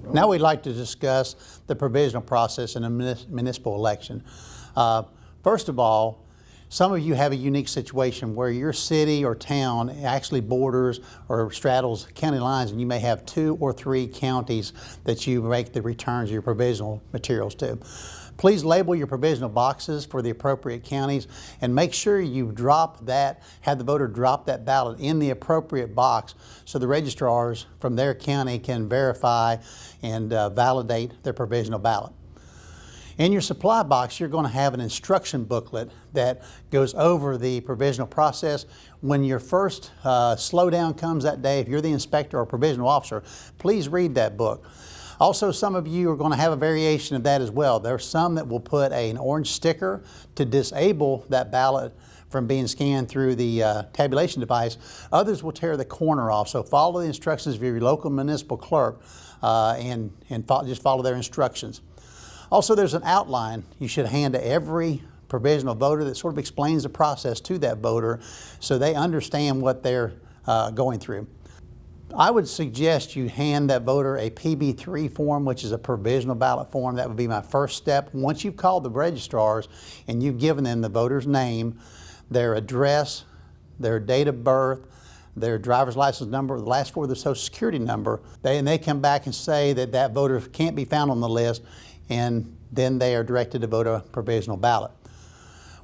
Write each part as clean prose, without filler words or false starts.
Now we'd like to discuss the provisional process in a municipal election. First of all, some of you have a unique situation where your city or town actually borders or straddles county lines, and you may have 2 or 3 counties that you make the returns of your provisional materials to. Please label your provisional boxes for the appropriate counties and make sure you have the voter drop that ballot in the appropriate box so the registrars from their county can verify and validate their provisional ballot. In your supply box, you're going to have an instruction booklet that goes over the provisional process. When your first slowdown comes that day, if you're the inspector or provisional officer, please read that book. Also, some of you are going to have a variation of that as well. There are some that will put an orange sticker to disable that ballot from being scanned through the tabulation device. Others will tear the corner off. So follow the instructions of your local municipal clerk and just follow their instructions. Also, there's an outline you should hand to every provisional voter that sort of explains the process to that voter so they understand what they're going through. I would suggest you hand that voter a PB3 form, which is a provisional ballot form. That would be my first step. Once you've called the registrars and you've given them the voter's name, their address, their date of birth, their driver's license number, the last 4 of their social security number, they come back and say that that voter can't be found on the list, and then they are directed to vote a provisional ballot.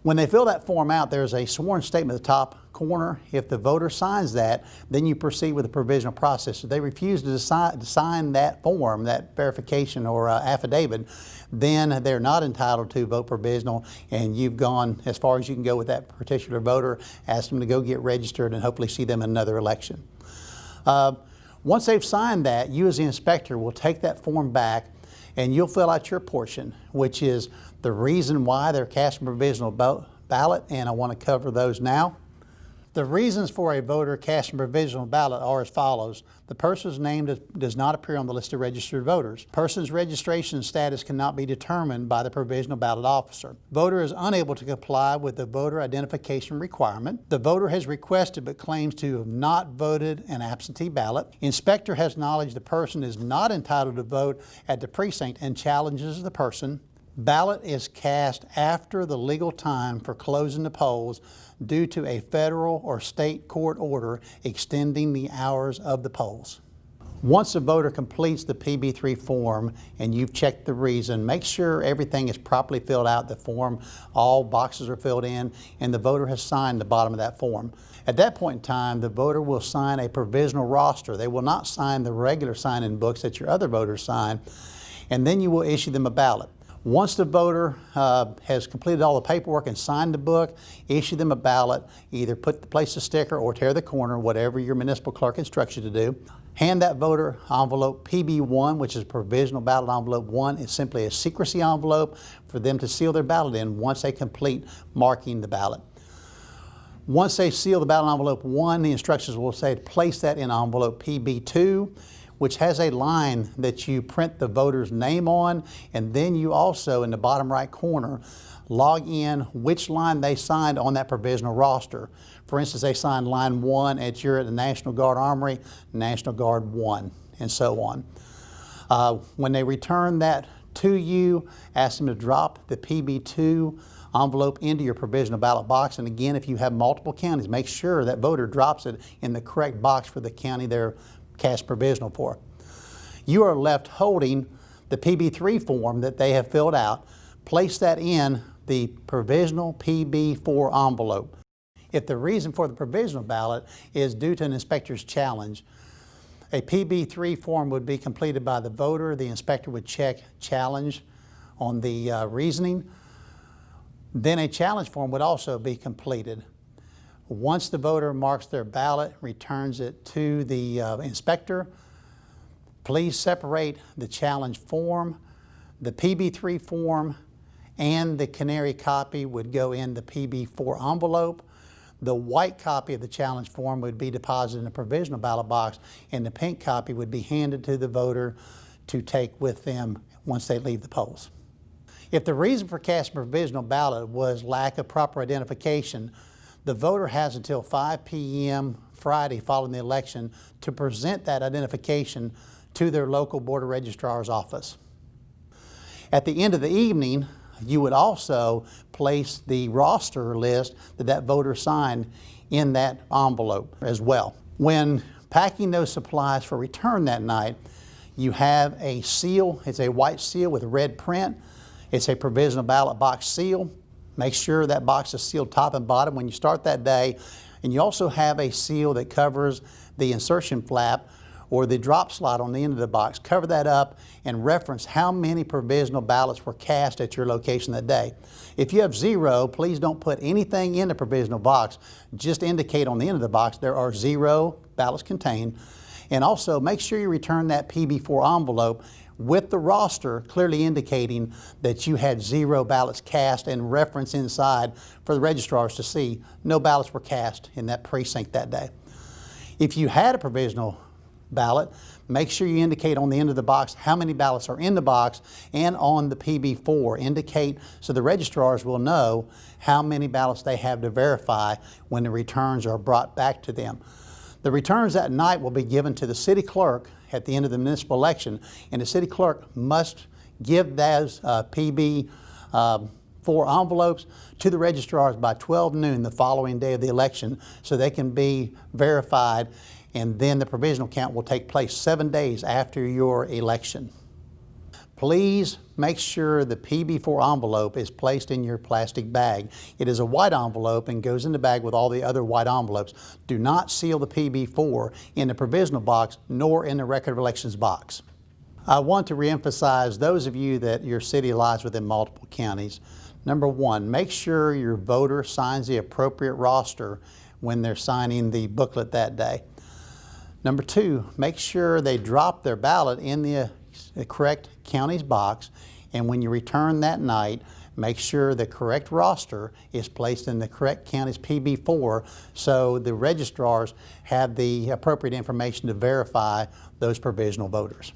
When they fill that form out, there's a sworn statement at the top corner. If the voter signs that, then you proceed with the provisional process. If they refuse to sign that form, that verification or affidavit, then they're not entitled to vote provisional, and you've gone as far as you can go with that particular voter. Ask them to go get registered and hopefully see them in another election. Once they've signed that, you as the inspector will take that form back and you'll fill out your portion, which is the reason why they're casting a provisional ballot, and I want to cover those now. The reasons for a voter casting a provisional ballot are as follows. The person's name does not appear on the list of registered voters. Person's registration status cannot be determined by the provisional ballot officer. Voter is unable to comply with the voter identification requirement. The voter has requested but claims to have not voted an absentee ballot. Inspector has knowledge the person is not entitled to vote at the precinct and challenges the person. Ballot is cast after the legal time for closing the polls due to a federal or state court order extending the hours of the polls. Once a voter completes the PB3 form and you've checked the reason, make sure everything is properly filled out, the form, all boxes are filled in, and the voter has signed the bottom of that form. At that point in time, the voter will sign a provisional roster. They will not sign the regular sign-in books that your other voters sign, and then you will issue them a ballot. Once the voter has completed all the paperwork and signed the book, issue them a ballot, either place a sticker or tear the corner, whatever your municipal clerk instructs you to do. Hand that voter envelope PB1, which is provisional ballot envelope 1. It's simply a secrecy envelope for them to seal their ballot in once they complete marking the ballot. Once they seal the ballot envelope 1, the instructions will say to place that in envelope PB2, which has a line that you print the voter's name on, and then you also, in the bottom right corner, log in which line they signed on that provisional roster. For instance, they signed line 1 at the National Guard Armory, National Guard 1, and so on. When they return that to you, ask them to drop the PB2 envelope into your provisional ballot box. And again, if you have multiple counties, make sure that voter drops it in the correct box for the county they're cast provisional for. You are left holding the PB3 form that they have filled out. Place that in the provisional PB4 envelope. If the reason for the provisional ballot is due to an inspector's challenge, a PB3 form would be completed by the voter. The inspector would check challenge on the reasoning. Then a challenge form would also be completed. Once the voter marks their ballot, returns it to the inspector, please separate the challenge form. The PB3 form and the canary copy would go in the PB4 envelope. The white copy of the challenge form would be deposited in the provisional ballot box, and the pink copy would be handed to the voter to take with them once they leave the polls. If the reason for casting a provisional ballot was lack of proper identification, the voter has until 5 p.m. Friday following the election to present that identification to their local Board of Registrar's office. At the end of the evening, you would also place the roster list that voter signed in that envelope as well. When packing those supplies for return that night, you have a seal. It's a white seal with a red print. It's a provisional ballot box seal. Make sure that box is sealed top and bottom when you start that day. And you also have a seal that covers the insertion flap or the drop slot on the end of the box. Cover that up and reference how many provisional ballots were cast at your location that day. If you have 0, please don't put anything in the provisional box. Just indicate on the end of the box there are 0 ballots contained. And also make sure you return that PB4 envelope with the roster clearly indicating that you had 0 ballots cast, and reference inside for the registrars to see no ballots were cast in that precinct that day. If you had a provisional ballot, make sure you indicate on the end of the box how many ballots are in the box, and on the PB4 indicate so the registrars will know how many ballots they have to verify when the returns are brought back to them. The returns that night will be given to the city clerk at the end of the municipal election, and the city clerk must give those PB4 envelopes to the registrars by 12 noon the following day of the election so they can be verified, and then the provisional count will take place 7 days after your election. Please make sure the PB4 envelope is placed in your plastic bag. It is a white envelope and goes in the bag with all the other white envelopes. Do not seal the PB4 in the provisional box nor in the record of elections box. I want to reemphasize those of you that your city lies within multiple counties. Number 1, make sure your voter signs the appropriate roster when they're signing the booklet that day. Number 2, make sure they drop their ballot in the correct county's box, and when you return that night, make sure the correct roster is placed in the correct county's PB4 so the registrars have the appropriate information to verify those provisional voters.